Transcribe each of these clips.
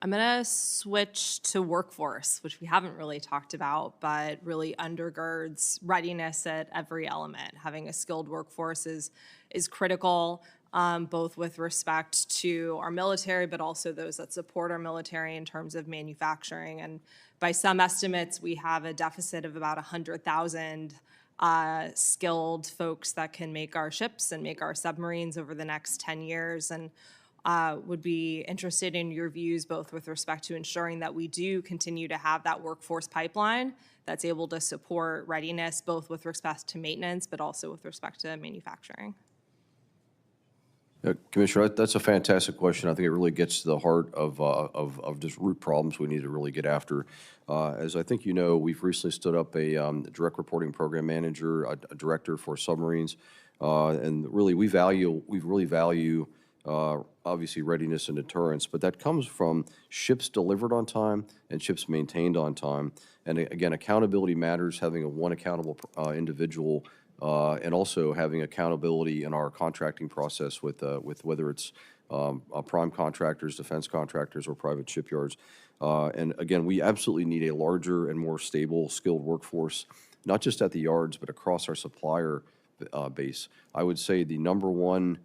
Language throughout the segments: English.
I'm going to switch to workforce, which we haven't really talked about, but really undergirds readiness at every element. Having a skilled workforce is critical, both with respect to our military, but also those that support our military in terms of manufacturing. And by some estimates, we have a deficit of about 100,000 skilled folks that can make our ships and make our submarines over the next 10 years. And would be interested in your views, both with respect to ensuring that we do continue to have that workforce pipeline that's able to support readiness, both with respect to maintenance, but also with respect to manufacturing. Commissioner, that's a fantastic question. I think it really gets to the heart of just root problems we need to really get after. As I think you know, we've recently stood up a direct reporting program manager, a director for submarines, and really we really value obviously readiness and deterrence, but that comes from ships delivered on time and ships maintained on time. And again, accountability matters, having a one accountable individual, and also having accountability in our contracting process with whether it's prime contractors, defense contractors, or private shipyards. And again, we absolutely need a larger and more stable, skilled workforce, not just at the yards, but across our supplier base. I would say the number one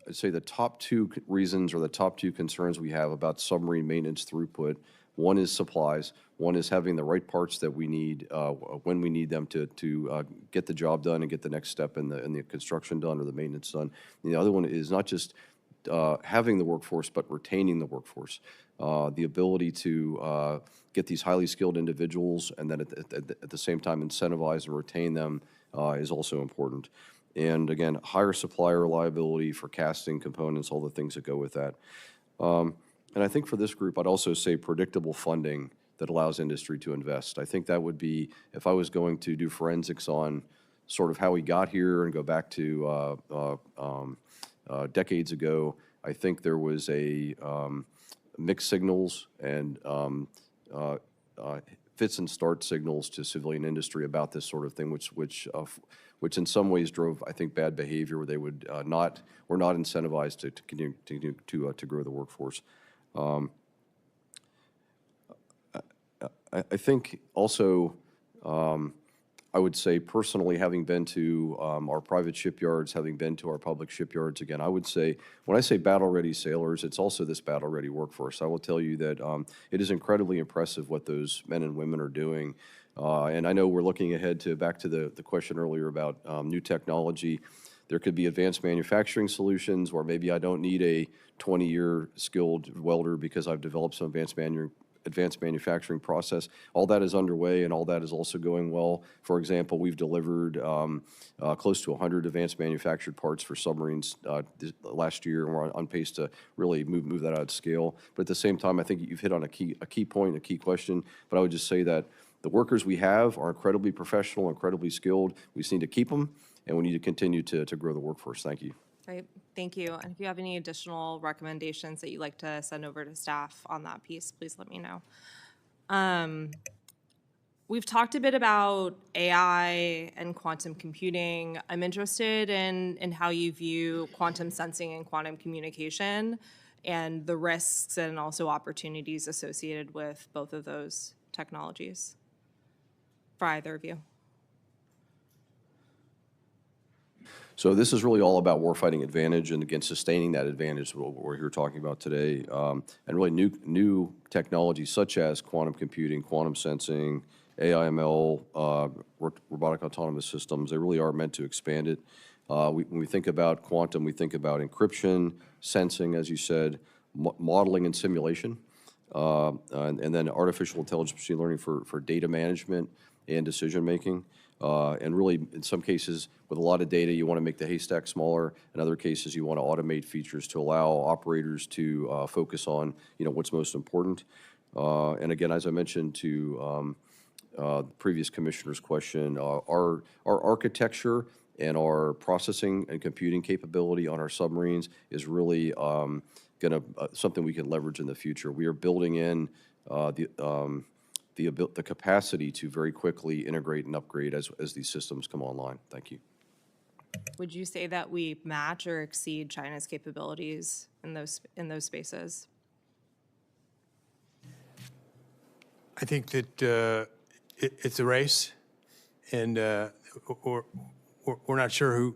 I'd say the top two reasons or the top two concerns we have about submarine maintenance throughput, one is supplies, one is having the right parts that we need when we need them to get the job done and get the next step in the construction done or the maintenance done. And the other one is not just having the workforce, but retaining the workforce. The ability to get these highly skilled individuals and then at the same time incentivize and retain them is also important. And again, higher supplier reliability for casting components, all the things that go with that. And I think for this group, I'd also say predictable funding that allows industry to invest. I think that would be, if I was going to do forensics on sort of how we got here and go back to decades ago, I think there was a mixed signals and fits and start signals to civilian industry about this sort of thing, which in some ways drove, I think, bad behavior where they were not incentivized to continue to grow the workforce. I think also, I would say personally, having been to our private shipyards, having been to our public shipyards, again, I would say, when I say battle-ready sailors, it's also this battle-ready workforce. I will tell you that it is incredibly impressive what those men and women are doing. And I know we're looking ahead back to the question earlier about new technology. There could be advanced manufacturing solutions where maybe I don't need a 20-year skilled welder because I've developed some advanced manufacturing process. All that is underway, and all that is also going well. For example, we've delivered close to 100 advanced manufactured parts for submarines last year, and we're on pace to really move that out at scale. But at the same time, I think you've hit on a key point, a key question. But I would just say that the workers we have are incredibly professional, incredibly skilled. We just need to keep them, and we need to continue to grow the workforce. Thank you. Great, thank you. And if you have any additional recommendations that you'd like to send over to staff on that piece, please let me know. We've talked a bit about AI and quantum computing. I'm interested in how you view quantum sensing and quantum communication and the risks and also opportunities associated with both of those technologies for either of you. So this is really all about warfighting advantage and, again, sustaining that advantage, what we're here talking about today. And really new technologies such as quantum computing, quantum sensing, AI/ML, robotic autonomous systems, they really are meant to expand it. When we think about quantum, we think about encryption, sensing, as you said, modeling and simulation, and then artificial intelligence, machine learning for data management and decision making. And really, in some cases, with a lot of data, you want to make the haystack smaller. In other cases, you want to automate features to allow operators to focus on, what's most important. And again, as I mentioned to the previous commissioner's question, our architecture and our processing and computing capability on our submarines is really something we can leverage in the future. We are building in the capacity to very quickly integrate and upgrade as these systems come online. Thank you. Would you say that we match or exceed China's capabilities in those spaces? I think that it's a race, and we're not sure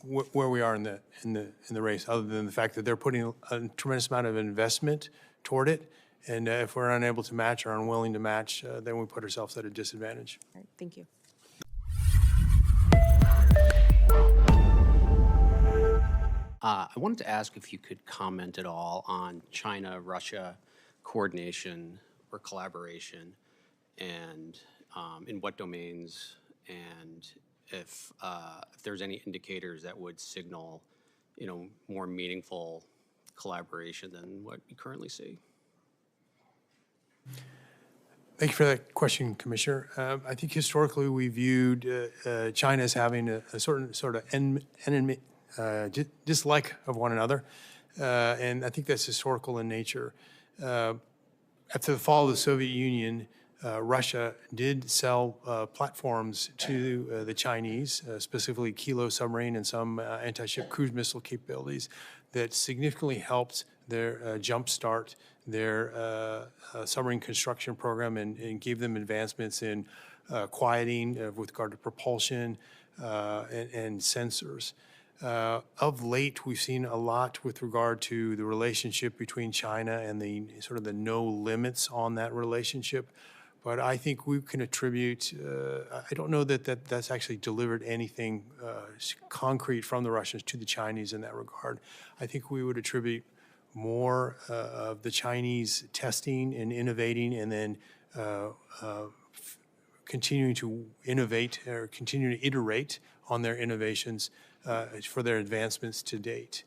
where we are in the race, other than the fact that they're putting a tremendous amount of investment toward it. And if we're unable to match or unwilling to match, then we put ourselves at a disadvantage. All right, thank you. I wanted to ask if you could comment at all on China-Russia coordination or collaboration, and in what domains, and if there's any indicators that would signal, more meaningful collaboration than what we currently see. Thank you for that question, Commissioner. I think historically we viewed China as having a certain sort of enemy, dislike of one another, and I think that's historical in nature. After the fall of the Soviet Union, Russia did sell platforms to the Chinese, specifically Kilo submarine and some anti-ship cruise missile capabilities that significantly helped their jumpstart their submarine construction program and gave them advancements in quieting with regard to propulsion and sensors. Of late, we've seen a lot with regard to the relationship between China and the sort of the no limits on that relationship. But I think we can attribute, I don't know that's actually delivered anything concrete from the Russians to the Chinese in that regard. I think we would attribute more of the Chinese testing and innovating, and then continuing to innovate or continue to iterate on their innovations for their advancements to date.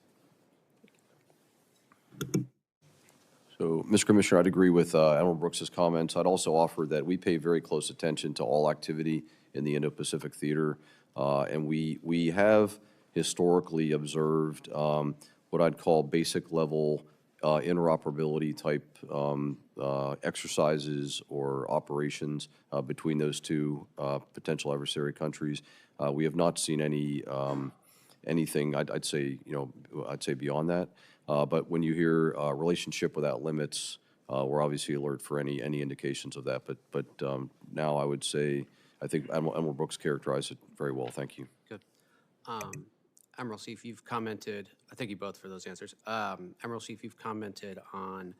So, Mr. Commissioner, I'd agree with Admiral Brooks's comments. I'd also offer that we pay very close attention to all activity in the Indo-Pacific theater, and we have historically observed what I'd call basic level interoperability type exercises or operations between those two potential adversary countries. We have not seen anything, I'd say beyond that. But when you hear relationship without limits, we're obviously alert for any indications of that. But now I would say, I think Admiral Brooks characterized it very well. Thank you. Good. Admiral Seiff, you've commented, I thank you both for those answers. Admiral Seiff, you've commented on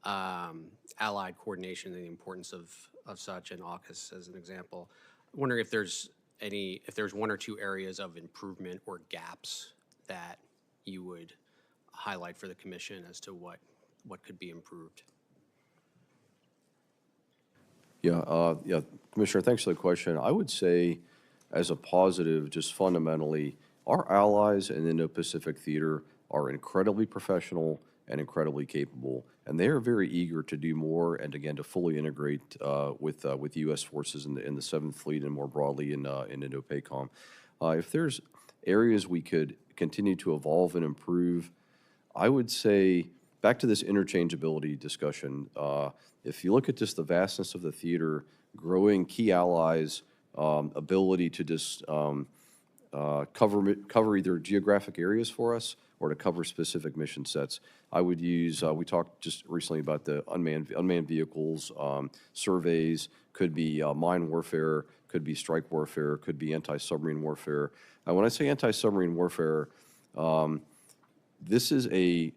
allied coordination and the importance of such, and AUKUS as an example. I'm wondering if there's one or two areas of improvement or gaps that you would highlight for the Commission as to what could be improved. Yeah, Commissioner, thanks for the question. I would say, as a positive, just fundamentally, our allies in the Indo-Pacific theater are incredibly professional and incredibly capable, and they are very eager to do more and, again, to fully integrate with U.S. forces in the 7th Fleet and more broadly in Indo-PACOM. If there's areas we could continue to evolve and improve, I would say, back to this interchangeability discussion, if you look at just the vastness of the theater, growing key allies' ability to just cover either geographic areas for us or to cover specific mission sets, I would use, we talked just recently about the unmanned vehicles, surveys, could be mine warfare, could be strike warfare, could be anti-submarine warfare. When I say anti-submarine warfare, this is a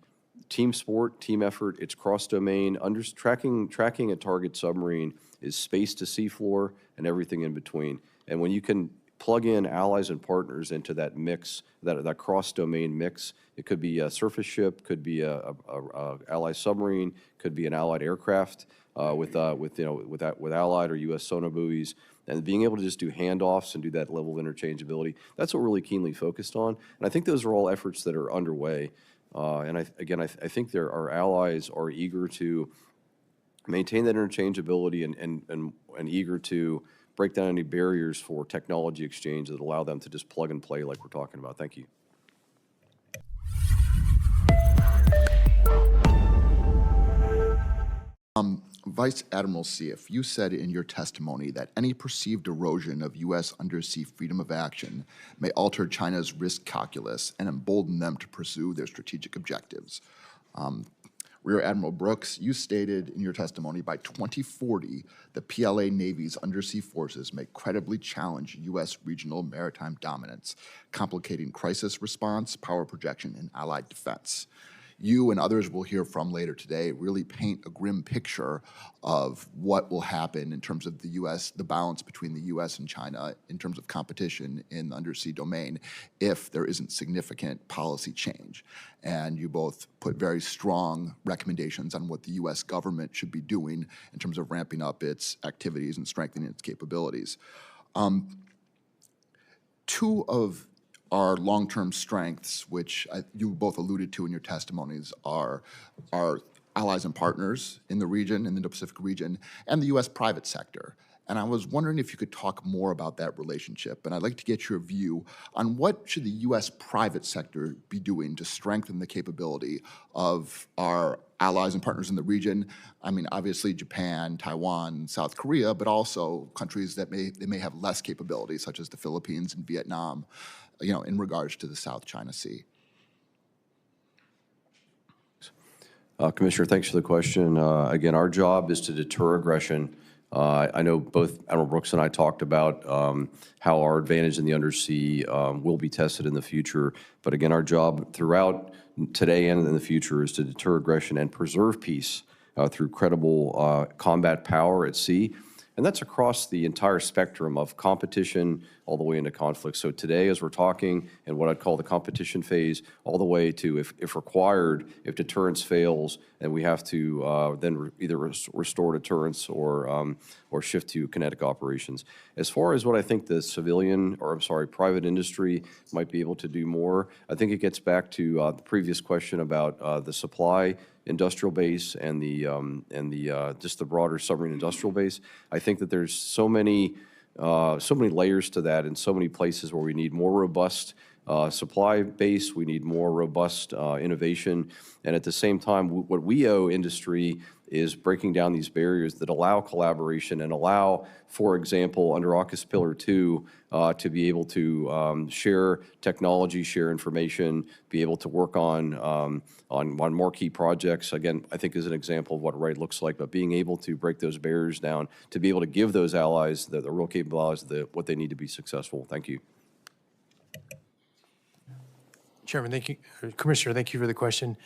team sport, team effort. It's cross-domain. Tracking a target submarine is space to seafloor and everything in between. And when you can plug in allies and partners into that mix, that cross-domain mix, it could be a surface ship, could be a allied submarine, could be an allied aircraft with allied or U.S. sonar buoys, and being able to just do handoffs and do that level of interchangeability. That's what we're really keenly focused on, and I think those are all efforts that are underway. And I think our allies are eager to maintain that interchangeability and eager to break down any barriers for technology exchange that allow them to just plug and play like we're talking about. Thank you. Vice Admiral Seiff, you said in your testimony that any perceived erosion of U.S. undersea freedom of action may alter China's risk calculus and embolden them to pursue their strategic objectives. Rear Admiral Brooks, you stated in your testimony by 2040, the PLA Navy's undersea forces may credibly challenge U.S. regional maritime dominance, complicating crisis response, power projection, and allied defense. You and others we'll hear from later today really paint a grim picture of what will happen in terms of the balance between the U.S. and China in terms of competition in the undersea domain if there isn't significant policy change. And you both put very strong recommendations on what the U.S. government should be doing in terms of ramping up its activities and strengthening its capabilities. Two of our long-term strengths, which you both alluded to in your testimonies, are our allies and partners in the region, in the Indo-Pacific region, and the U.S. private sector. And I was wondering if you could talk more about that relationship. And I'd like to get your view on what should the U.S. private sector be doing to strengthen the capability of our allies and partners in the region. I mean, obviously Japan, Taiwan, South Korea, but also countries that may have less capability, such as the Philippines and Vietnam, in regards to the South China Sea. Commissioner, thanks for the question. Again, our job is to deter aggression. I know both Admiral Brooks and I talked about how our advantage in the undersea will be tested in the future. But again, our job throughout today and in the future is to deter aggression and preserve peace through credible combat power at sea. And that's across the entire spectrum of competition all the way into conflict. So today, as we're talking in what I'd call the competition phase, all the way to, if required, if deterrence fails, and we have to then either restore deterrence or shift to kinetic operations. As far as what I think the private industry might be able to do more, I think it gets back to the previous question about the supply industrial base and the just the broader submarine industrial base. I think that there's so many layers to that and so many places where we need more robust supply base, we need more robust innovation, and at the same time, what we owe industry is breaking down these barriers that allow collaboration and allow, for example, under AUKUS Pillar 2, to be able to share technology, share information, be able to work on more key projects. Again, I think is an example of what right looks like, but being able to break those barriers down, to be able to give those allies, the real capable allies, what they need to be successful. Thank you. Chairman, thank you. Commissioner, thank you for the question.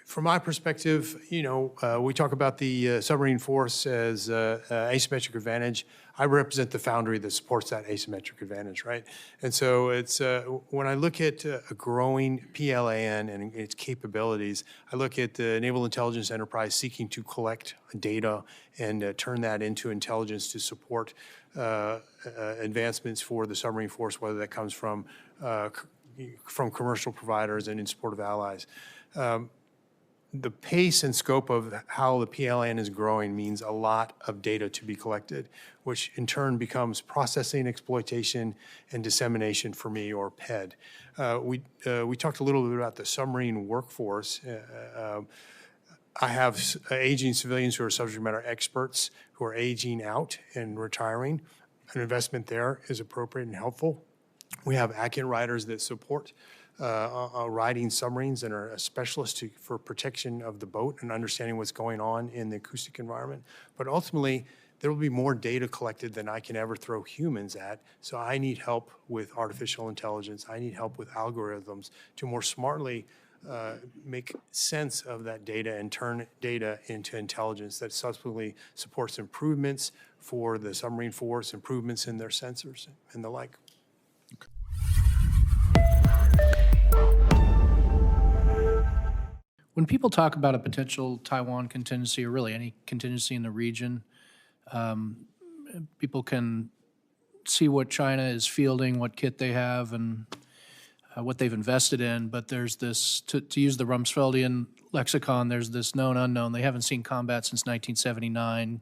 From my perspective, we talk about the submarine force as asymmetric advantage. I represent the foundry that supports that asymmetric advantage, right? And so it's when I look at a growing PLAN and its capabilities, I look at the Naval Intelligence Enterprise seeking to collect data and turn that into intelligence to support advancements for the submarine force, whether that comes from commercial providers and in support of allies. The pace and scope of how the PLN is growing means a lot of data to be collected, which in turn becomes processing, exploitation, and dissemination for me, or PED. We talked a little bit about the submarine workforce. I have aging civilians who are subject matter experts who are aging out and retiring. An investment there is appropriate and helpful. We have ACCUNT writers that support riding submarines and are a specialist for protection of the boat and understanding what's going on in the acoustic environment. But ultimately, there will be more data collected than I can ever throw humans at. So I need help with artificial intelligence. I need help with algorithms to more smartly make sense of that data and turn data into intelligence that subsequently supports improvements for the submarine force, improvements in their sensors and the like. When people talk about a potential Taiwan contingency, or really any contingency in the region, people can see what China is fielding, what kit they have, and what they've invested in. But there's this, to use the Rumsfeldian lexicon, there's this known unknown. They haven't seen combat since 1979.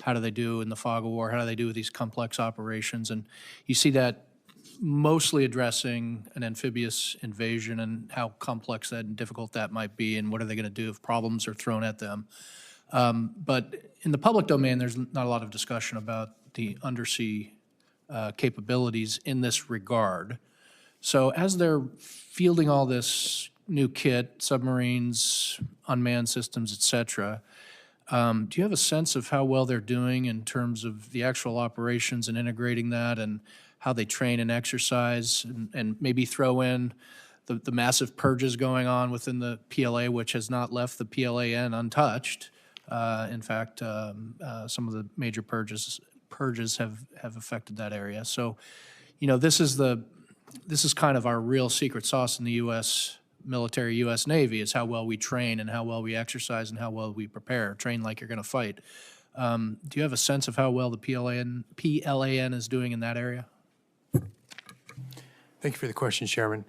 How do they do in the fog of war? How do they do with these complex operations? And you see that mostly addressing an amphibious invasion and how complex that and difficult that might be, and what are they going to do if problems are thrown at them. But in the public domain, there's not a lot of discussion about the undersea capabilities in this regard. So as they're fielding all this new kit, submarines, unmanned systems, et cetera. Do you have a sense of how well they're doing in terms of the actual operations and integrating that, and how they train and exercise, and maybe throw in the massive purges going on within the PLA, which has not left the PLAN untouched? In fact, some of the major purges have affected that area. So, this is kind of our real secret sauce in the U.S. military, U.S. Navy, is how well we train and how well we exercise and how well we prepare. Train like you're going to fight. Do you have a sense of how well the PLAN is doing in that area? Thank you for the question, Chairman.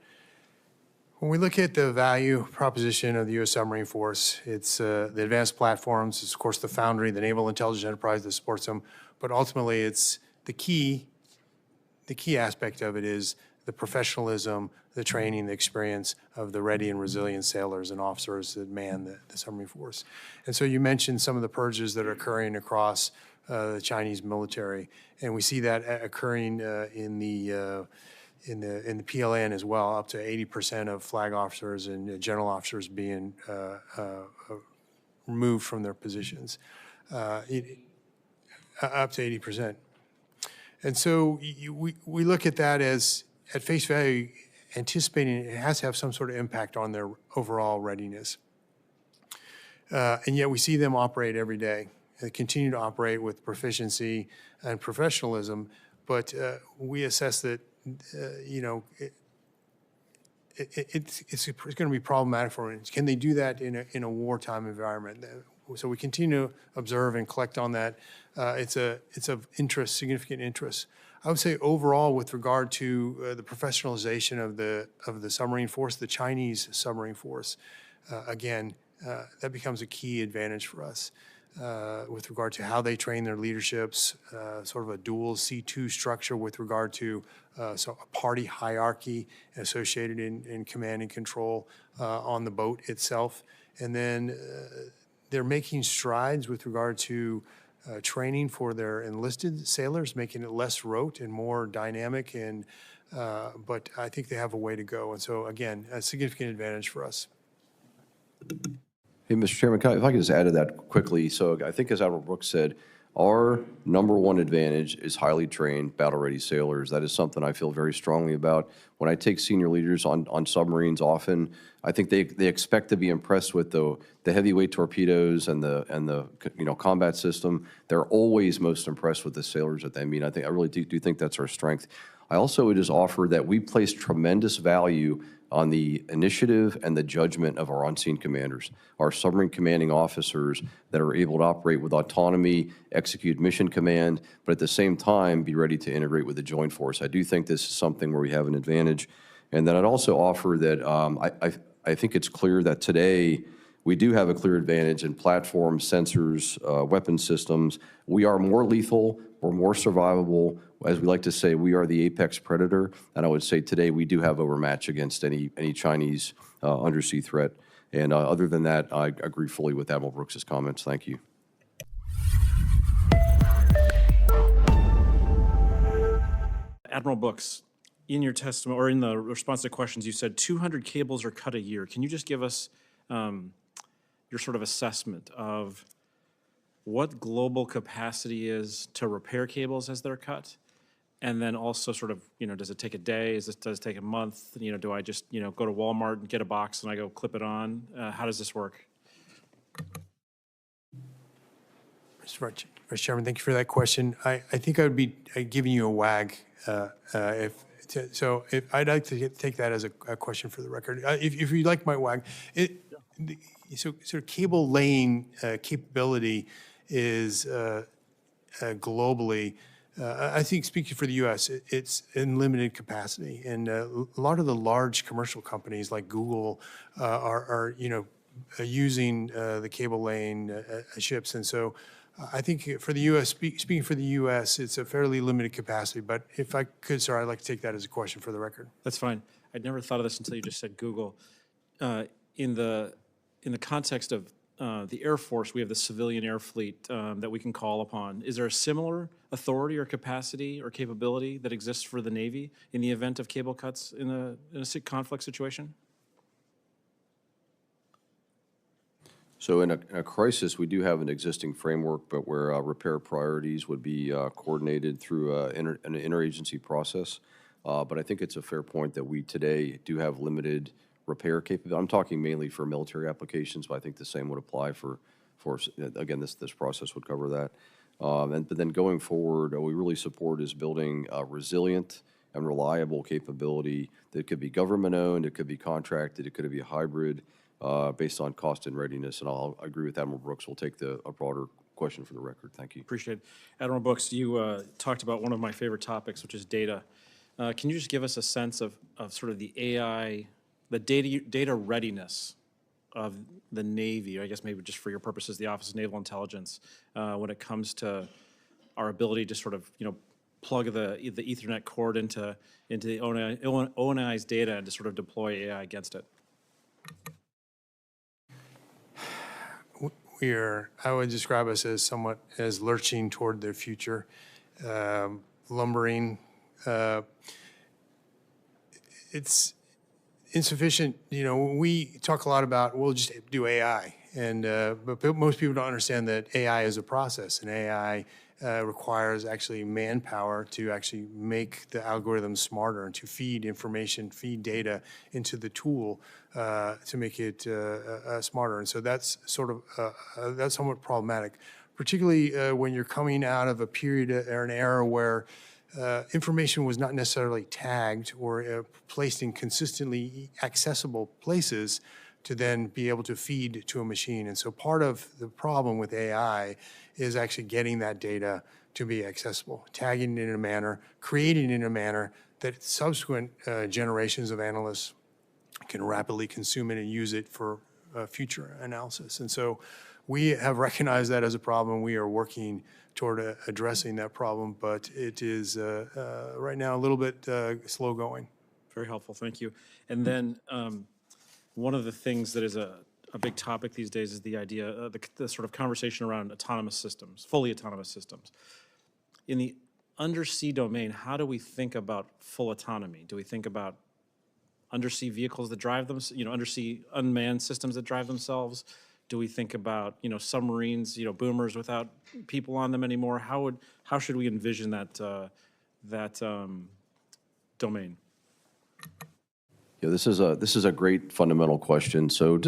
When we look at the value proposition of the U.S. submarine force, it's the advanced platforms, it's of course the foundry, the naval intelligence enterprise that supports them, but ultimately it's the key aspect of it is the professionalism, the training, the experience of the ready and resilient sailors and officers that man the submarine force. And so you mentioned some of the purges that are occurring across the Chinese military, and we see that occurring in the PLN as well, up to 80% of flag officers and general officers being removed from their positions, up to 80%. And so we look at that as, at face value, anticipating it has to have some sort of impact on their overall readiness. And yet we see them operate every day. They continue to operate with proficiency and professionalism, but we assess that it's going to be problematic for them. Can they do that in a wartime environment? So we continue to observe and collect on that. It's of interest, significant interest. I would say overall, with regard to the professionalization of the submarine force, the Chinese submarine force, again, that becomes a key advantage for us. With regard to how they train their leaderships, sort of a dual C2 structure with regard to so a party hierarchy associated in command and control on the boat itself. And then they're making strides with regard to training for their enlisted sailors, making it less rote and more dynamic. And but I think they have a way to go. And so, again, a significant advantage for us. Hey, Mr. Chairman, if I could just add to that quickly. So I think as Admiral Brooks said, our number one advantage is highly trained, battle-ready sailors. That is something I feel very strongly about. When I take senior leaders on submarines often, I think they expect to be impressed with the heavyweight torpedoes and the combat system. They're always most impressed with the sailors that they meet. I really do think that's our strength. I also would just offer that we place tremendous value on the initiative and the judgment of our on-scene commanders, our submarine commanding officers that are able to operate with autonomy, execute mission command, but at the same time be ready to integrate with the joint force. I do think this is something where we have an advantage. And then I'd also offer that I think it's clear that today we do have a clear advantage in platforms, sensors, weapon systems. We are more lethal, we're more survivable. As we like to say, we are the apex predator, and I would say today we do have overmatch against any Chinese undersea threat. And other than that, I agree fully with Admiral Brooks's comments. Thank you. Admiral Brooks, in your testimony or in the response to questions, you said 200 cables are cut a year. Can you just give us your sort of assessment of what global capacity is to repair cables as they're cut? And then also sort of, does it take a day? Does it take a month? Do I just, go to Walmart and get a box and I go clip it on? How does this work? Mr. Vice Chairman, thank you for that question. I think I would be giving you a wag so I'd like to take that as a question for the record. If you'd like my wag, so sort of cable laying capability is globally, I think speaking for the U.S., it's in limited capacity. And a lot of the large commercial companies like Google are using the cable laying ships. And so I think for the U.S., speaking for the U.S., it's a fairly limited capacity. But if I could, sir, I'd like to take that as a question for the record. That's fine. I'd never thought of this until you just said Google. In the context of the Air Force, we have the civilian air fleet that we can call upon. Is there a similar authority or capacity or capability that exists for the Navy in the event of cable cuts in a conflict situation? So in a crisis, we do have an existing framework, but where repair priorities would be coordinated through an interagency process. But I think it's a fair point that we today do have limited repair capability. I'm talking mainly for military applications, but I think the same would apply for again, this process would cover that. But then going forward, what we really support is building a resilient and reliable capability that could be government-owned, it could be contracted, it could be a hybrid, based on cost and readiness. And I'll agree with Admiral Brooks. We'll take a broader question for the record. Thank you. Appreciate it. Admiral Brooks, you talked about one of my favorite topics, which is data. Can you just give us a sense of sort of the AI, the data readiness of the Navy, or I guess maybe just for your purposes, the Office of Naval Intelligence, when it comes to our ability to sort of, plug the Ethernet cord into the ONI's data and to sort of deploy AI against it? I would describe us as somewhat as lurching toward the future, lumbering. It's insufficient. We talk a lot about we'll just do AI, but most people don't understand that AI is a process, and AI requires actually manpower to actually make the algorithm smarter and to feed information, feed data into the tool to make it smarter. And so that's that's somewhat problematic, particularly when you're coming out of a period or an era where information was not necessarily tagged or placed in consistently accessible places to then be able to feed to a machine. And so part of the problem with AI is actually getting that data to be accessible, tagging it in a manner, creating it in a manner that subsequent generations of analysts can rapidly consume it and use it for future analysis. And so we have recognized that as a problem. We are working toward addressing that problem, but it is right now a little bit slow going. Very helpful, thank you. And then one of the things that is a big topic these days is the idea, the sort of conversation around autonomous systems, fully autonomous systems. In the undersea domain, how do we think about full autonomy? Do we think about undersea vehicles that drive them, undersea unmanned systems that drive themselves? Do we think about, submarines, boomers without people on them anymore? How should we envision that domain? Yeah, this is a great fundamental question. So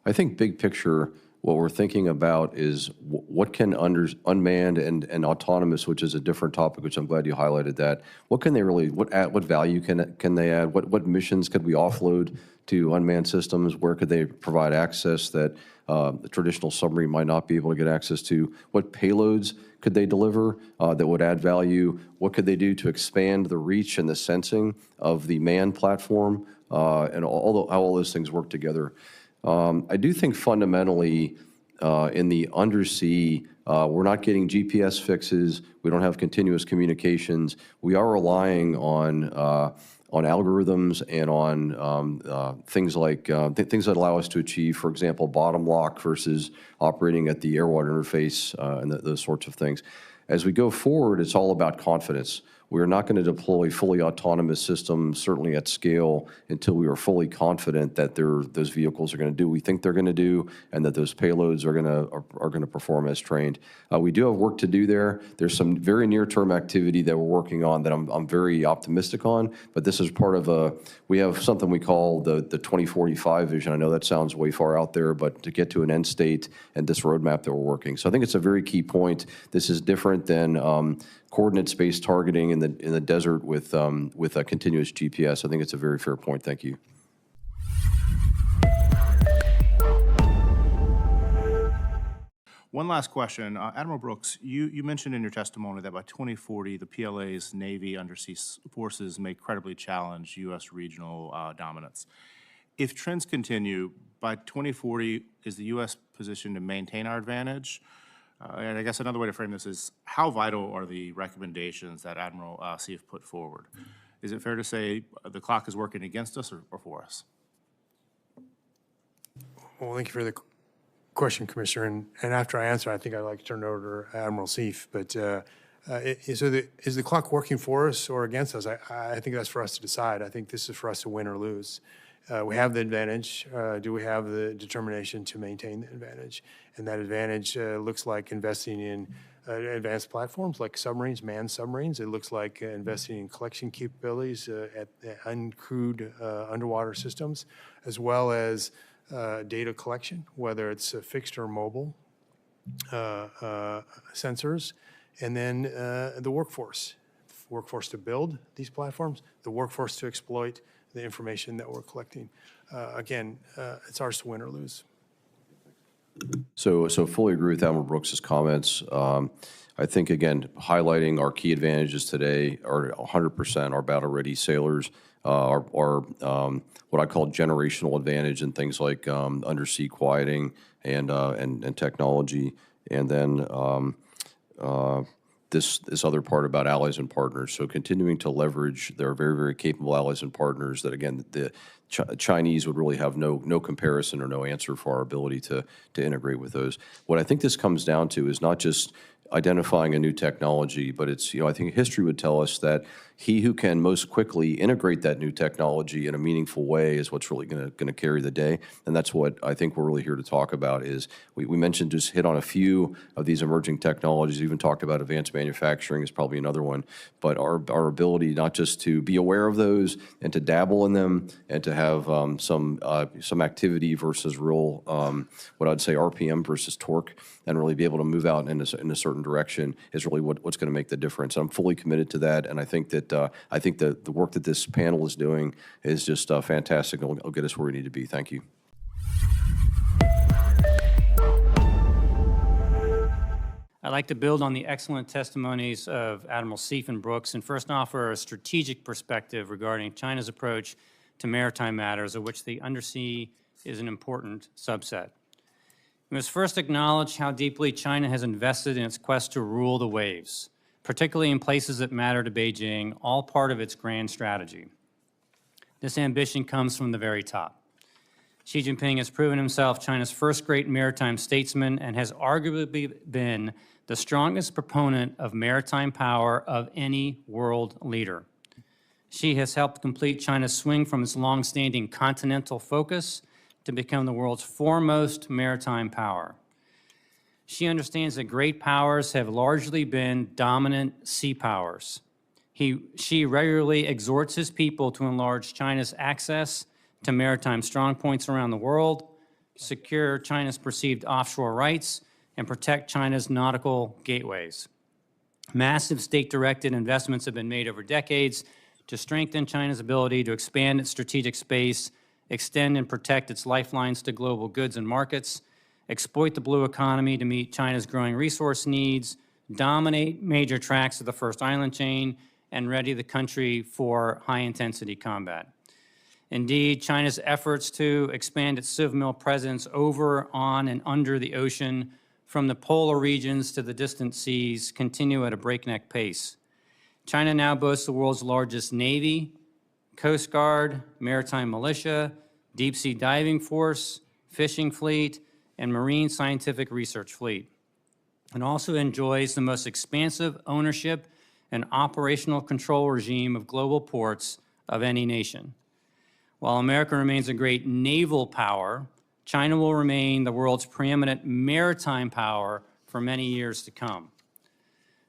I think big picture, what we're thinking about is what can unmanned and autonomous, which is a different topic, which I'm glad you highlighted that. What can they really, what value can they add? What missions could we offload to unmanned systems? Where could they provide access that the traditional submarine might not be able to get access to? What payloads could they deliver that would add value? What could they do to expand the reach and the sensing of the manned platform, and how all those things work together? I do think fundamentally in the undersea, we're not getting GPS fixes. We don't have continuous communications. We are relying on algorithms and on things like things that allow us to achieve, for example, bottom lock versus operating at the air-water interface and those sorts of things. As we go forward, it's all about confidence. We are not going to deploy fully autonomous systems, certainly at scale, until we are fully confident that those vehicles are going to do what we think they're going to do, and that those payloads are going to perform as trained. We do have work to do there. There's some very near-term activity that we're working on that I'm very optimistic on. But this is part of we have something we call the 2045 vision. I know that sounds way far out there, but to get to an end state and this roadmap that we're working. So I think it's a very key point. This is different than coordinate-based targeting in the desert with a continuous GPS. I think it's a very fair point. Thank you. One last question. Admiral Brooks, you mentioned in your testimony that by 2040, the PLA's Navy undersea forces may credibly challenge U.S. regional dominance. If trends continue, by 2040, is the U.S. positioned to maintain our advantage? And I guess another way to frame this is, how vital are the recommendations that Admiral Seife put forward? Is it fair to say the clock is working against us or for us? Well, thank you for the question, Commissioner. And after I answer, I think I'd like to turn it over to Admiral Seife. But is the clock working for us or against us? I think that's for us to decide. I think this is for us to win or lose. We have the advantage. Do we have the determination to maintain the advantage? And that advantage looks like investing in advanced platforms like submarines, manned submarines. It looks like investing in collection capabilities at uncrewed underwater systems, as well as data collection, whether it's fixed or mobile sensors, and then the workforce to build these platforms, the workforce to exploit the information that we're collecting. Again, it's ours to win or lose. So fully agree with Admiral Brooks's comments. I think, again, highlighting our key advantages today are 100% our battle-ready sailors, our what I call generational advantage in things like undersea quieting and technology, and then this other part about allies and partners. So continuing to leverage their very, very capable allies and partners that, again, the Chinese would really have no comparison or no answer for our ability to integrate with those. What I think this comes down to is not just identifying a new technology, but it's, I think history would tell us that he who can most quickly integrate that new technology in a meaningful way is what's really going to carry the day. And that's what I think we're really here to talk about is we mentioned, just hit on a few of these emerging technologies, even talked about advanced manufacturing is probably another one, but our ability not just to be aware of those and to dabble in them and to have some activity versus real, what I'd say RPM versus torque, and really be able to move out in a certain direction is really what's going to make the difference. I'm fully committed to that, and I think that the work that this panel is doing is just fantastic. It'll get us where we need to be. Thank you. I'd like to build on the excellent testimonies of Admiral Seif and Brooks and first offer a strategic perspective regarding China's approach to maritime matters, of which the undersea is an important subset. We must first acknowledge how deeply China has invested in its quest to rule the waves, particularly in places that matter to Beijing, all part of its grand strategy. This ambition comes from the very top. Xi Jinping has proven himself China's first great maritime statesman and has arguably been the strongest proponent of maritime power of any world leader. Xi has helped complete China's swing from its long-standing continental focus to become the world's foremost maritime power. She understands that great powers have largely been dominant sea powers. She regularly exhorts his people to enlarge China's access to maritime strongpoints around the world, secure China's perceived offshore rights, and protect China's nautical gateways. Massive state-directed investments have been made over decades to strengthen China's ability to expand its strategic space, extend and protect its lifelines to global goods and markets, exploit the blue economy to meet China's growing resource needs, dominate major tracts of the first island chain, and ready the country for high-intensity combat. Indeed, China's efforts to expand its civil presence over, on, and under the ocean, from the polar regions to the distant seas, continue at a breakneck pace. China now boasts the world's largest navy, Coast Guard, maritime militia, deep-sea diving force, fishing fleet, and marine scientific research fleet. It also enjoys the most expansive ownership and operational control regime of global ports of any nation. While America remains a great naval power, China will remain the world's preeminent maritime power for many years to come.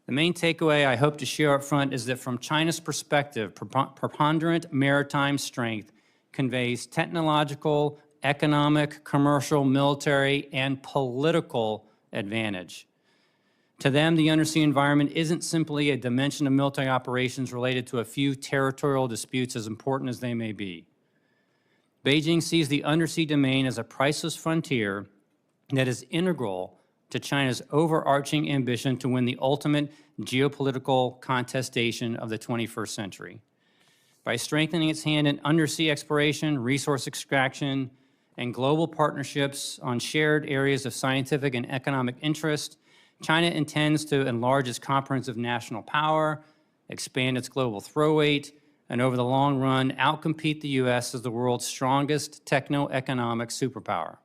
The main takeaway I hope to share up front is that from China's perspective, preponderant maritime strength conveys technological, economic, commercial, military, and political advantage. To them, the undersea environment isn't simply a dimension of military operations related to a few territorial disputes, as important as they may be. Beijing sees the undersea domain as a priceless frontier that is integral to China's overarching ambition to win the ultimate geopolitical contestation of the 21st century. By strengthening its hand in undersea exploration, resource extraction, and global partnerships on shared areas of scientific and economic interest, China intends to enlarge its comprehensive national power, expand its global throw weight, and over the long run, outcompete the U.S. as the world's strongest techno-economic superpower.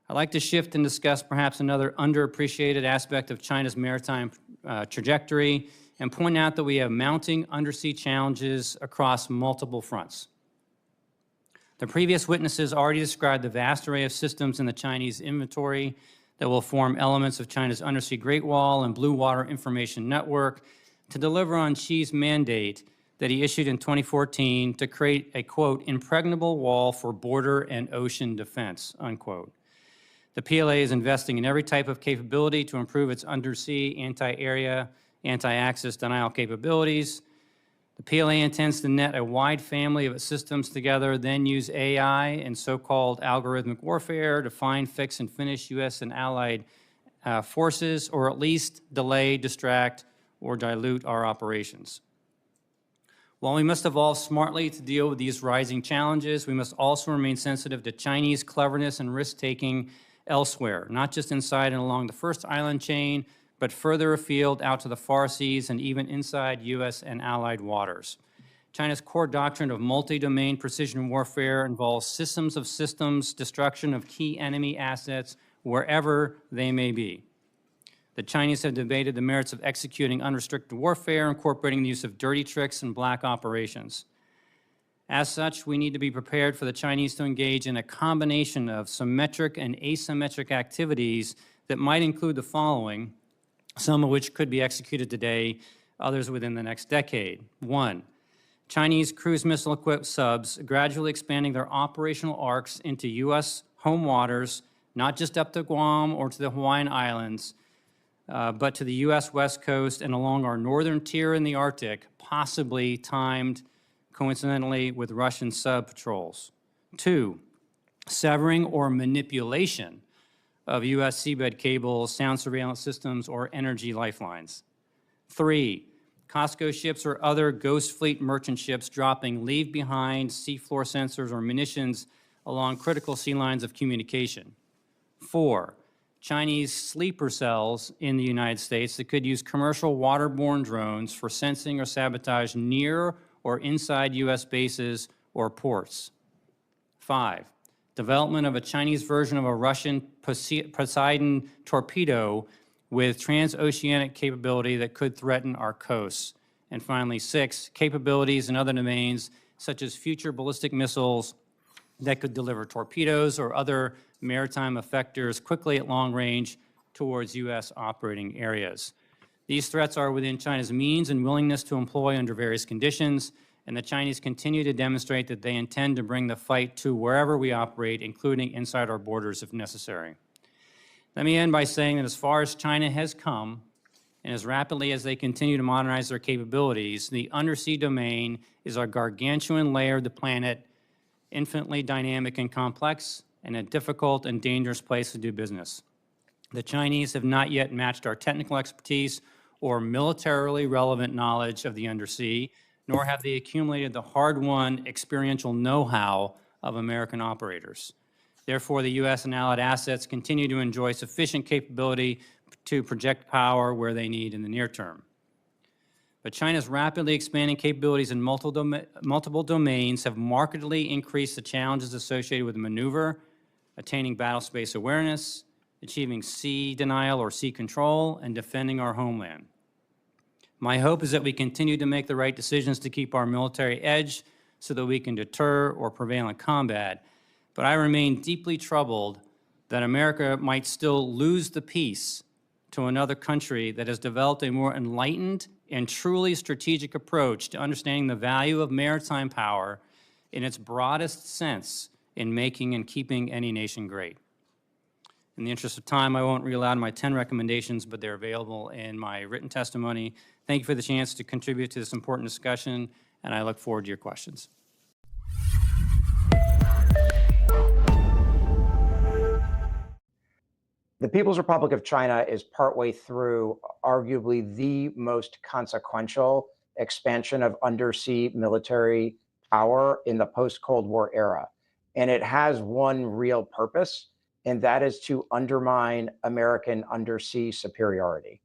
I'd like to shift and discuss perhaps another underappreciated aspect of China's maritime trajectory, and point out that we have mounting undersea challenges across multiple fronts. The previous witnesses already described the vast array of systems in the Chinese inventory that will form elements of China's undersea Great Wall and Blue Water Information Network to deliver on Xi's mandate that he issued in 2014 to create a, quote, impregnable wall for border and ocean defense, unquote. The PLA is investing in every type of capability to improve its undersea anti-area, anti-access denial capabilities. The PLA intends to net a wide family of its systems together, then use AI and so-called algorithmic warfare to find, fix, and finish U.S. and allied forces, or at least delay, distract, or dilute our operations. While we must evolve smartly to deal with these rising challenges, we must also remain sensitive to Chinese cleverness and risk-taking elsewhere, not just inside and along the first island chain, but further afield out to the far seas and even inside U.S. and allied waters. China's core doctrine of multi-domain precision warfare involves systems of systems, destruction of key enemy assets wherever they may be. The Chinese have debated the merits of executing unrestricted warfare, incorporating the use of dirty tricks and black operations. As such, we need to be prepared for the Chinese to engage in a combination of symmetric and asymmetric activities that might include the following, some of which could be executed today, others within the next decade. 1, Chinese cruise missile-equipped subs gradually expanding their operational arcs into U.S. home waters, not just up to Guam or to the Hawaiian Islands, but to the U.S. West Coast and along our northern tier in the Arctic, possibly timed coincidentally with Russian sub-patrols. 2, severing or manipulation of U.S. seabed cables, sound surveillance systems, or energy lifelines. 3, COSCO ships or other Ghost Fleet merchant ships dropping leave-behind seafloor sensors or munitions along critical sea lines of communication. 4, Chinese sleeper cells in the United States that could use commercial waterborne drones for sensing or sabotage near or inside U.S. bases or ports. 5, development of a Chinese version of a Russian Poseidon torpedo with transoceanic capability that could threaten our coasts. And finally, 6, capabilities in other domains such as future ballistic missiles that could deliver torpedoes or other maritime effectors quickly at long range towards U.S. operating areas. These threats are within China's means and willingness to employ under various conditions, and the Chinese continue to demonstrate that they intend to bring the fight to wherever we operate, including inside our borders if necessary. Let me end by saying that as far as China has come, and as rapidly as they continue to modernize their capabilities, the undersea domain is a gargantuan layer of the planet, infinitely dynamic and complex, and a difficult and dangerous place to do business. The Chinese have not yet matched our technical expertise or militarily relevant knowledge of the undersea, nor have they accumulated the hard-won experiential know-how of American operators. Therefore, the U.S. and allied assets continue to enjoy sufficient capability to project power where they need in the near term. But China's rapidly expanding capabilities in multiple domains have markedly increased the challenges associated with maneuver, attaining battle space awareness, achieving sea denial or sea control, and defending our homeland. My hope is that we continue to make the right decisions to keep our military edge so that we can deter or prevail in combat, but I remain deeply troubled that America might still lose the peace to another country that has developed a more enlightened and truly strategic approach to understanding the value of maritime power in its broadest sense in making and keeping any nation great. In the interest of time, I won't read aloud my 10 recommendations, but they're available in my written testimony. Thank you for the chance to contribute to this important discussion, and I look forward to your questions. The People's Republic of China is partway through arguably the most consequential expansion of undersea military power in the post-Cold War era. And it has one real purpose, and that is to undermine American undersea superiority.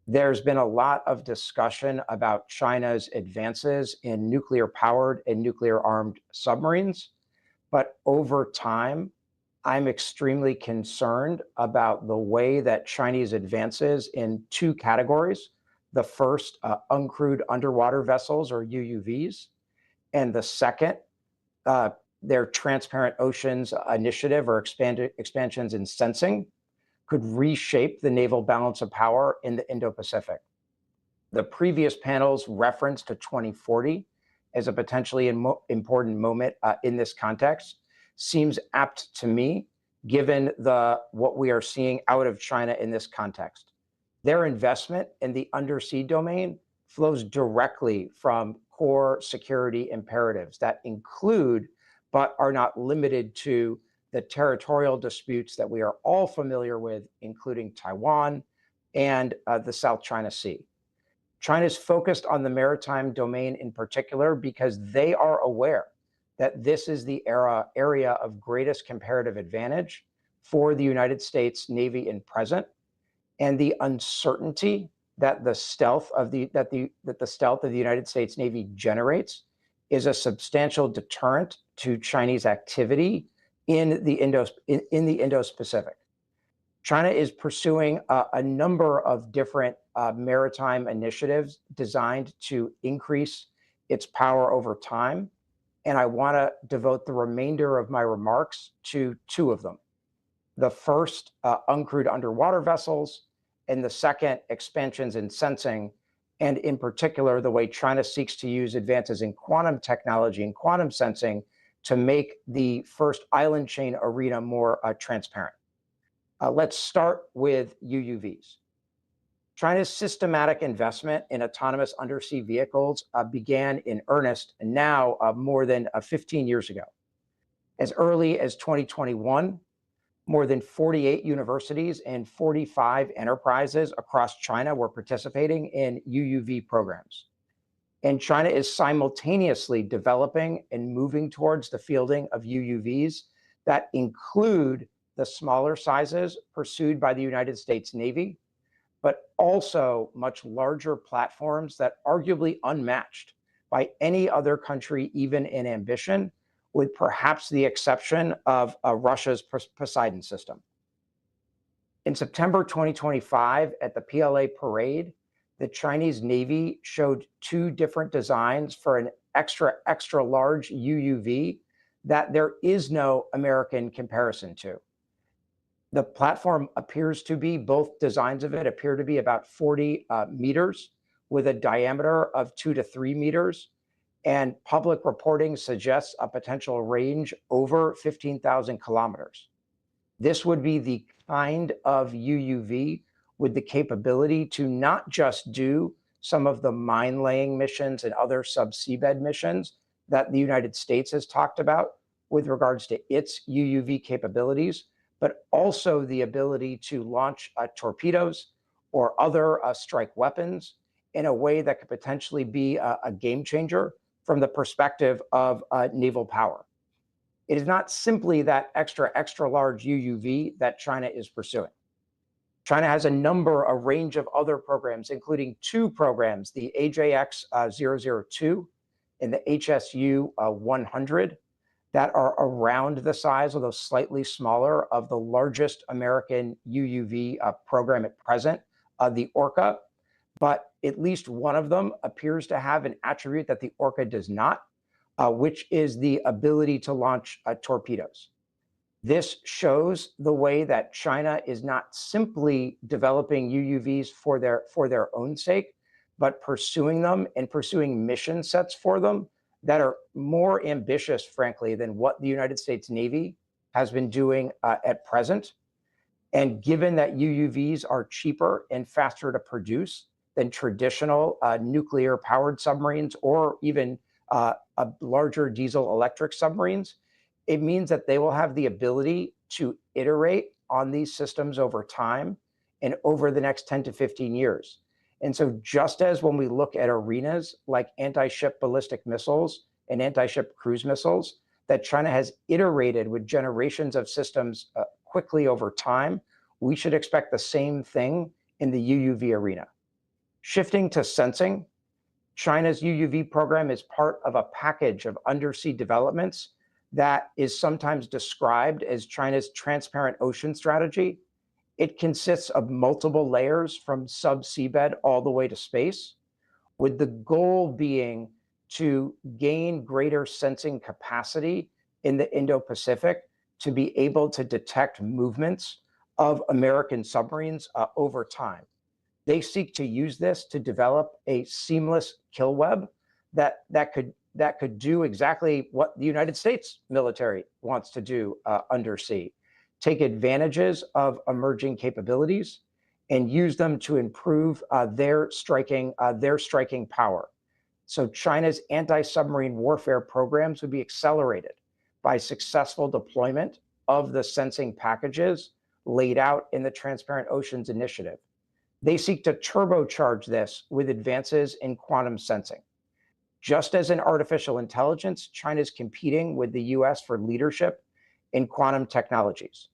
There's been a lot of discussion about China's advances in nuclear-powered and nuclear-armed submarines, but over time, I'm extremely concerned about the way that Chinese advances in two categories, the first uncrewed underwater vessels, or UUVs, and the second, their Transparent Oceans Initiative, or expansions in sensing, could reshape the naval balance of power in the Indo-Pacific. The previous panels referenced to 2040 as a potentially important moment in this context seems apt to me, given what we are seeing out of China in this context. Their investment in the undersea domain flows directly from core security imperatives that include, but are not limited to, the territorial disputes that we are all familiar with, including Taiwan and the South China Sea. China is focused on the maritime domain in particular because they are aware that this is the area of greatest comparative advantage for the United States Navy in present, and the uncertainty that the stealth of the United States Navy generates is a substantial deterrent to Chinese activity in the Indo-Pacific. China is pursuing a number of different maritime initiatives designed to increase its power over time, and I want to devote the remainder of my remarks to two of them. The first, uncrewed underwater vessels, and the second, expansions in sensing, and in particular, the way China seeks to use advances in quantum technology and quantum sensing to make the first island chain arena more transparent. Let's start with UUVs. China's systematic investment in autonomous undersea vehicles began in earnest now more than 15 years ago. As early as 2021, more than 48 universities and 45 enterprises across China were participating in UUV programs. And China is simultaneously developing and moving towards the fielding of UUVs that include the smaller sizes pursued by the United States Navy, but also much larger platforms that arguably unmatched by any other country, even in ambition, with perhaps the exception of Russia's Poseidon system. In September 2025, at the PLA parade, the Chinese Navy showed two different designs for an extra large UUV that there is no American comparison to. The platform appears to be, both designs of it appear to be about 40 meters with a diameter of 2 to 3 meters. And public reporting suggests a potential range over 15,000 kilometers. This would be the kind of UUV with the capability to not just do some of the mine-laying missions and other subseabed missions that the United States has talked about with regards to its UUV capabilities, but also the ability to launch torpedoes or other strike weapons in a way that could potentially be a game changer from the perspective of naval power. It is not simply that extra large UUV that China is pursuing. China has a range of other programs, including two programs, the AJX-002 and the HSU-100, that are around the size, although slightly smaller, of the largest American UUV program at present, the Orca. But at least one of them appears to have an attribute that the Orca does not, which is the ability to launch torpedoes. This shows the way that China is not simply developing UUVs for their own sake, but pursuing them and pursuing mission sets for them that are more ambitious, frankly, than what the United States Navy has been doing at present. And given that UUVs are cheaper and faster to produce than traditional nuclear-powered submarines or even larger diesel-electric submarines, it means that they will have the ability to iterate on these systems over time and over the next 10 to 15 years. And so just as when we look at arenas like anti-ship ballistic missiles and anti-ship cruise missiles, that China has iterated with generations of systems quickly over time, we should expect the same thing in the UUV arena. Shifting to sensing, China's UUV program is part of a package of undersea developments that is sometimes described as China's transparent ocean strategy. It consists of multiple layers from sub-seabed all the way to space, with the goal being to gain greater sensing capacity in the Indo-Pacific to be able to detect movements of American submarines over time. They seek to use this to develop a seamless kill web that could do exactly what the United States military wants to do undersea. Take advantages of emerging capabilities and use them to improve their striking power. So China's anti-submarine warfare programs would be accelerated by successful deployment of the sensing packages laid out in the Transparent Oceans Initiative. They seek to turbocharge this with advances in quantum sensing. Just as in artificial intelligence, China is competing with the US for leadership in quantum technologies.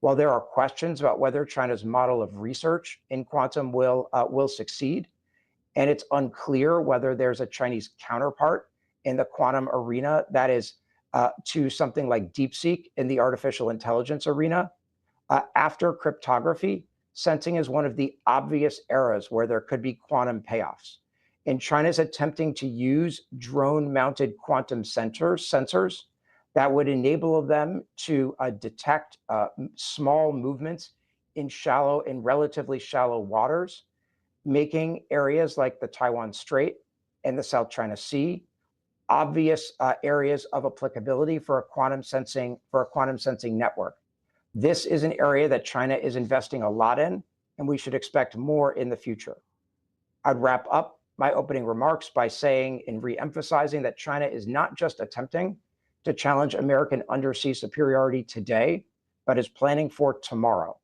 While there are questions about whether China's model of research in quantum will succeed, and it's unclear whether there's a Chinese counterpart in the quantum arena that is to something like DeepSeek in the artificial intelligence arena, after cryptography, sensing is one of the obvious areas where there could be quantum payoffs. And China's attempting to use drone-mounted quantum sensors that would enable them to detect small movements in relatively shallow waters, making areas like the Taiwan Strait and the South China Sea obvious areas of applicability for a quantum sensing network. This is an area that China is investing a lot in, and we should expect more in the future. I'd wrap up my opening remarks by saying and re-emphasizing that China is not just attempting to challenge American undersea superiority today, but is planning for tomorrow.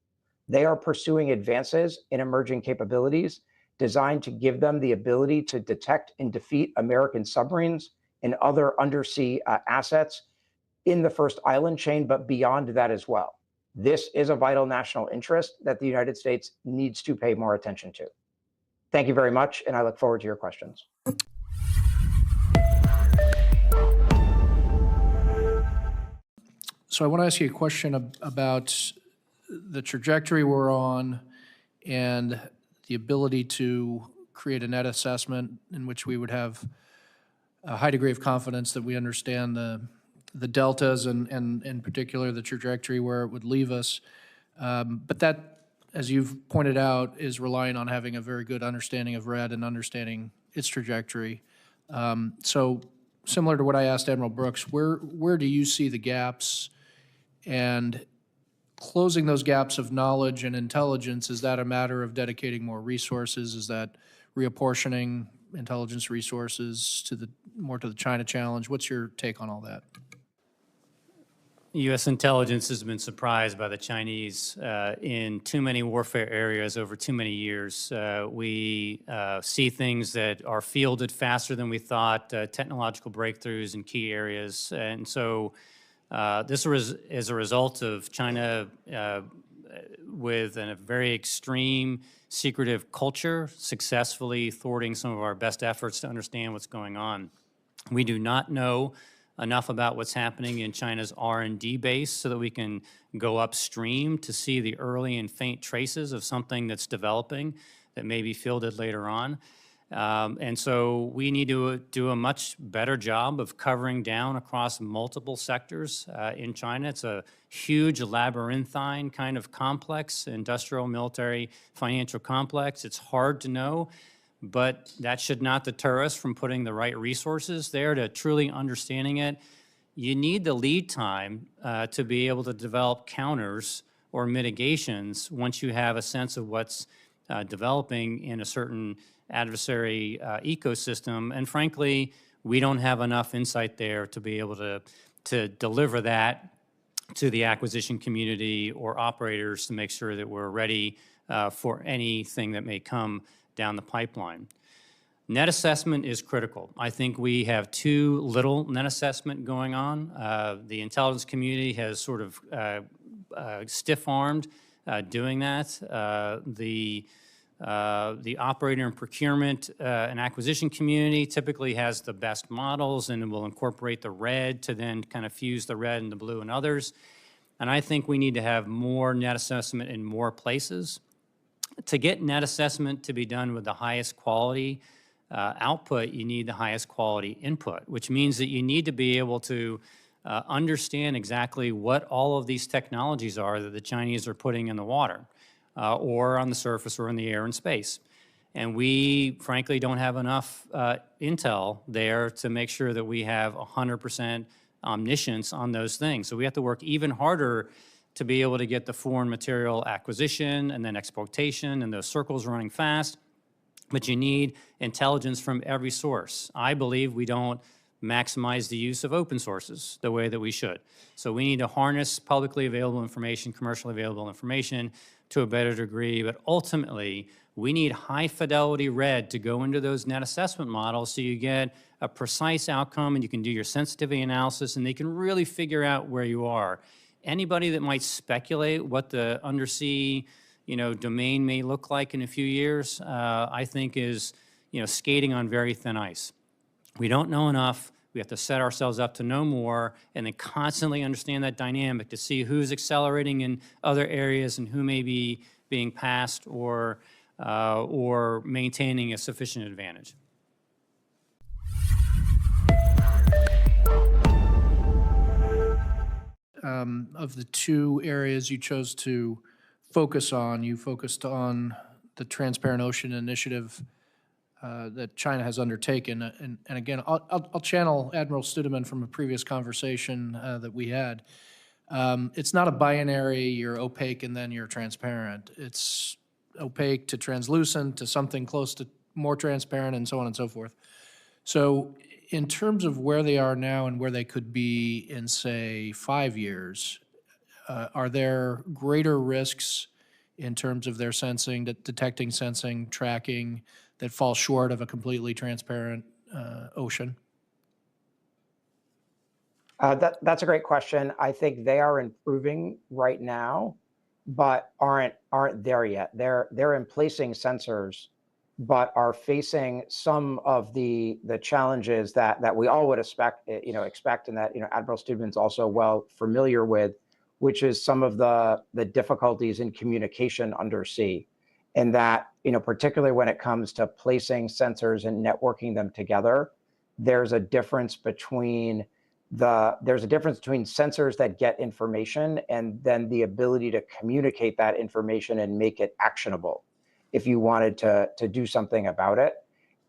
They are pursuing advances in emerging capabilities designed to give them the ability to detect and defeat American submarines and other undersea assets in the first island chain, but beyond that as well. This is a vital national interest that the United States needs to pay more attention to. Thank you very much, and I look forward to your questions. So I want to ask you a question about the trajectory we're on and the ability to create a net assessment in which we would have a high degree of confidence that we understand the deltas and in particular the trajectory where it would leave us. But that, as you've pointed out, is relying on having a very good understanding of red and understanding its trajectory. So similar to what I asked Admiral Brooks, where do you see the gaps, and closing those gaps of knowledge and intelligence, is that a matter of dedicating more resources? Is that reapportioning intelligence resources to the China challenge? What's your take on all that? U.S. intelligence has been surprised by the Chinese in too many warfare areas over too many years. We see things that are fielded faster than we thought, technological breakthroughs in key areas. And so this is a result of China with a very extreme secretive culture, successfully thwarting some of our best efforts to understand what's going on. We do not know enough about what's happening in China's R&D base so that we can go upstream to see the early and faint traces of something that's developing that may be fielded later on. And so we need to do a much better job of covering down across multiple sectors in China. It's a huge labyrinthine kind of complex, industrial, military, financial complex. It's hard to know, but that should not deter us from putting the right resources there to truly understanding it. You need the lead time to be able to develop counters or mitigations once you have a sense of what's developing in a certain adversary ecosystem. And frankly, we don't have enough insight there to be able to deliver that to the acquisition community or operators to make sure that we're ready for anything that may come down the pipeline. Net assessment is critical. I think we have too little net assessment going on. The intelligence community has sort of stiff-armed doing that. The operator and procurement and acquisition community typically has the best models and will incorporate the red to then kind of fuse the red and the blue and others. And I think we need to have more net assessment in more places. To get net assessment to be done with the highest quality output, you need the highest quality input, which means that you need to be able to understand exactly what all of these technologies are that the Chinese are putting in the water or on the surface or in the air and space. And we, frankly, don't have enough intel there to make sure that we have 100% omniscience on those things. So we have to work even harder to be able to get the foreign material acquisition and then exploitation and those circles running fast. But you need intelligence from every source. I believe we don't maximize the use of open sources the way that we should. So we need to harness publicly available information, commercially available information to a better degree, but ultimately we need high fidelity red to go into those net assessment models so you get a precise outcome and you can do your sensitivity analysis and they can really figure out where you are. Anybody that might speculate what the undersea domain may look like in a few years, I think is skating on very thin ice. We don't know enough. We have to set ourselves up to know more and then constantly understand that dynamic to see who's accelerating in other areas and who may be being passed or maintaining a sufficient advantage. Of the two areas you chose to focus on, you focused on the Transparent Ocean Initiative that China has undertaken. And again, I'll channel Admiral Studeman from a previous conversation that we had. It's not a binary, you're opaque and then you're transparent. It's opaque to translucent to something close to more transparent and so on and so forth. So in terms of where they are now and where they could be in, say, 5 years, are there greater risks in terms of their sensing, detecting, sensing, tracking, that fall short of a completely transparent ocean? That's a great question. I think they are improving right now, but aren't there yet. They're in placing sensors, but are facing some of the challenges that we all would expect, and that Admiral Studeman's also well familiar with, which is some of the difficulties in communication undersea. And that, particularly when it comes to placing sensors and networking them together, there's a difference between sensors that get information and then the ability to communicate that information and make it actionable if you wanted to do something about it.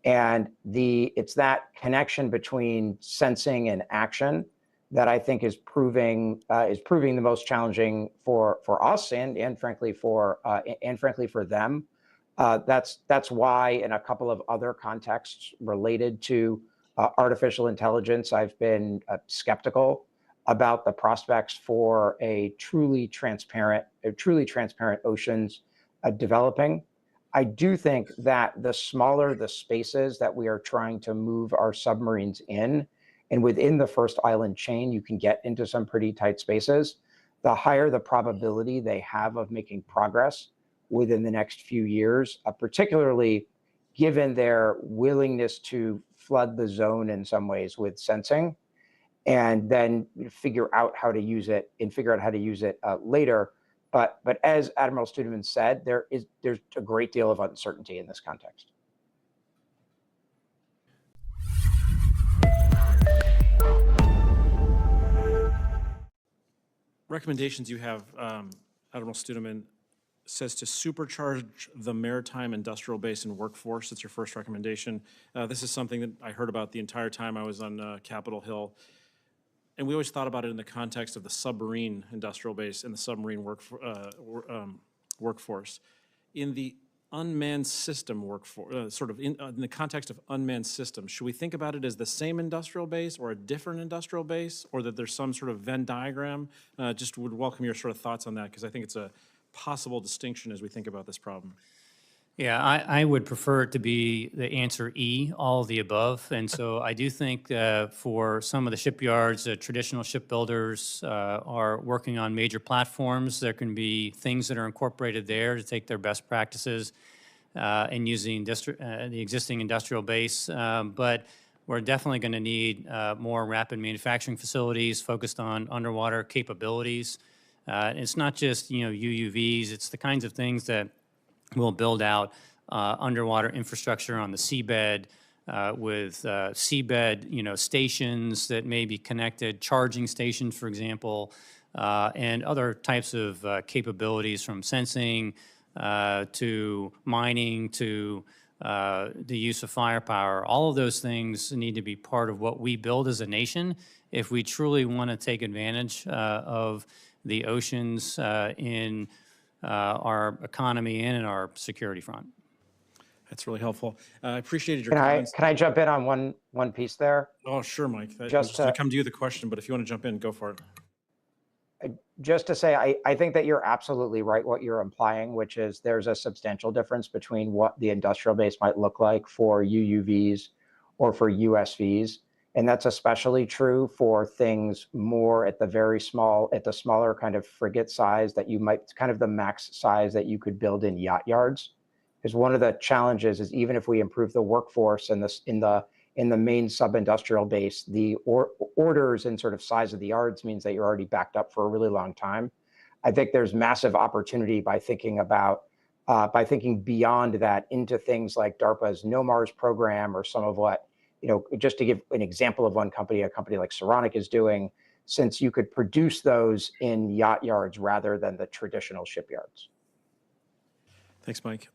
And it's that connection between sensing and action that I think is proving the most challenging for us and frankly for them. That's why in a couple of other contexts related to artificial intelligence, I've been skeptical about the prospects for a truly transparent oceans developing. I do think that the smaller the spaces that we are trying to move our submarines in, and within the first island chain, you can get into some pretty tight spaces, the higher the probability they have of making progress within the next few years, particularly given their willingness to flood the zone in some ways with sensing, and then figure out how to use it later. But as Admiral Studeman said, there's a great deal of uncertainty in this context. Recommendations you have, Admiral Studeman, says to supercharge the maritime industrial base and workforce. That's your first recommendation. This is something that I heard about the entire time I was on Capitol Hill. And we always thought about it in the context of the submarine industrial base and the submarine workforce. In the unmanned system workforce, in the context of unmanned systems, should we think about it as the same industrial base or a different industrial base, or that there's some sort of Venn diagram? Just would welcome your sort of thoughts on that, because I think it's a possible distinction as we think about this problem. Yeah, I would prefer it to be the answer E, all of the above. And so I do think for some of the shipyards, traditional shipbuilders are working on major platforms. There can be things that are incorporated there to take their best practices and using the existing industrial base. But we're definitely going to need more rapid manufacturing facilities focused on underwater capabilities. It's not just, UUVs, it's the kinds of things that will build out underwater infrastructure on the seabed with seabed, stations that may be connected, charging stations, for example, and other types of capabilities from sensing to mining to the use of firepower. All of those things need to be part of what we build as a nation if we truly want to take advantage of the oceans in our economy and in our security front. That's really helpful. I appreciated your Can comments. I jump in on one piece there? Oh, sure, Mike. I was Just just going to- to come to you the question, but if you want to jump in, go for it. Just to say, I think that you're absolutely right what you're implying, which is there's a substantial difference between what the industrial base might look like for UUVs or for USVs. And that's especially true for things more at the smaller kind of frigate size that you might, kind of the max size that you could build in yacht yards. Because one of the challenges is even if we improve the workforce and this in the main sub-industrial base, the orders and sort of size of the yards means that you're already backed up for a really long time. I think there's massive opportunity by thinking beyond that into things like DARPA's No Mars program or some of what, just to give an example of one company, a company like Saronic is doing, since you could produce those in yacht yards rather than the traditional shipyards. Thanks, Mike.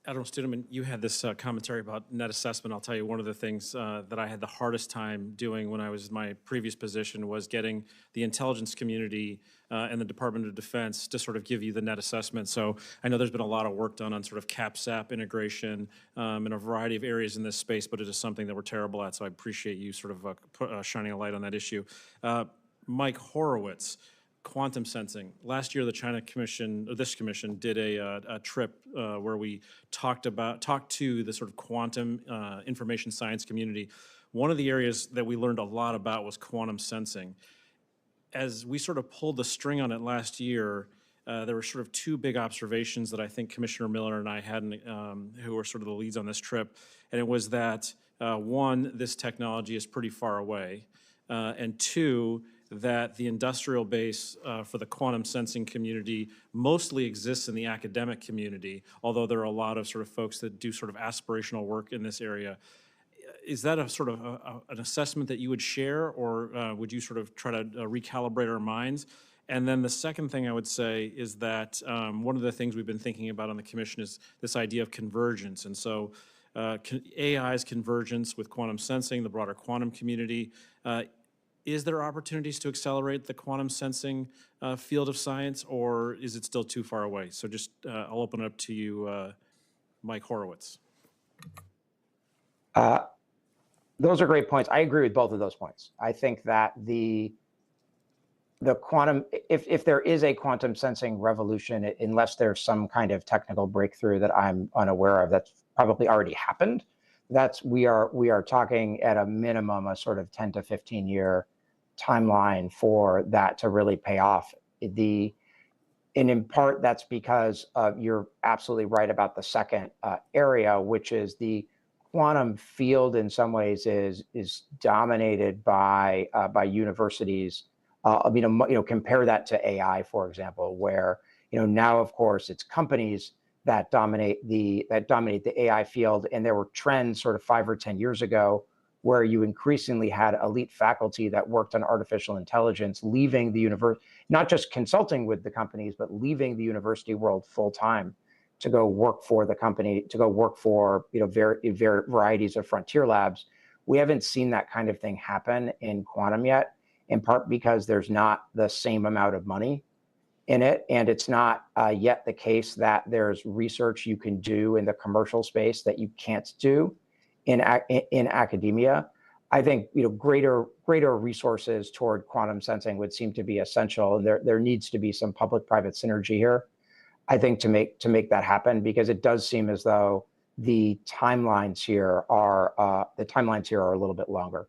Admiral Studeman, you had this commentary about net assessment. I'll tell you, one of the things that I had the hardest time doing when I was in my previous position was getting the intelligence community and the Department of Defense to sort of give you the net assessment. So I know there's been a lot of work done on sort of CAPSAP integration in a variety of areas in this space, but it is something that we're terrible at. So I appreciate you sort of shining a light on that issue. Mike Horowitz, quantum sensing. Last year, the China Commission, or this commission, did a trip where we talked to the sort of quantum information science community. One of the areas that we learned a lot about was quantum sensing. As we sort of pulled the string on it last year, there were sort of two big observations that I think Commissioner Miller and I had, who were sort of the leads on this trip. And it was that, one, this technology is pretty far away, and two, that the industrial base for the quantum sensing community mostly exists in the academic community, although there are a lot of sort of folks that do sort of aspirational work in this area. Is that a sort of an assessment that you would share, or would you sort of try to recalibrate our minds? And then the second thing I would say is that one of the things we've been thinking about on the commission is this idea of convergence. And so AI's convergence with quantum sensing, the broader quantum community, is there opportunities to accelerate the quantum sensing field of science, or is it still too far away? So just, I'll open it up to you, Mike Horowitz. Those are great points. I agree with both of those points. I think that the quantum, if there is a quantum sensing revolution, unless there's some kind of technical breakthrough that I'm unaware of, that's probably already happened, we are talking at a minimum a sort of 10 to 15 year timeline for that to really pay off. And in part, that's because you're absolutely right about the second area, which is the quantum field in some ways is dominated by universities. Compare that to AI, for example, where now of course it's companies that dominate the AI field, and there were trends sort of 5 or 10 years ago where you increasingly had elite faculty that worked on artificial intelligence leaving the university, not just consulting with the companies, but leaving the university world full time to go work for the company, to go work for varieties of frontier labs. We haven't seen that kind of thing happen in quantum yet, in part because there's not the same amount of money in it, and it's not yet the case that there's research you can do in the commercial space that you can't do in academia. I think greater resources toward quantum sensing would seem to be essential, and there needs to be some public-private synergy here, I think, to make that happen, because it does seem as though the timelines here are a little bit longer.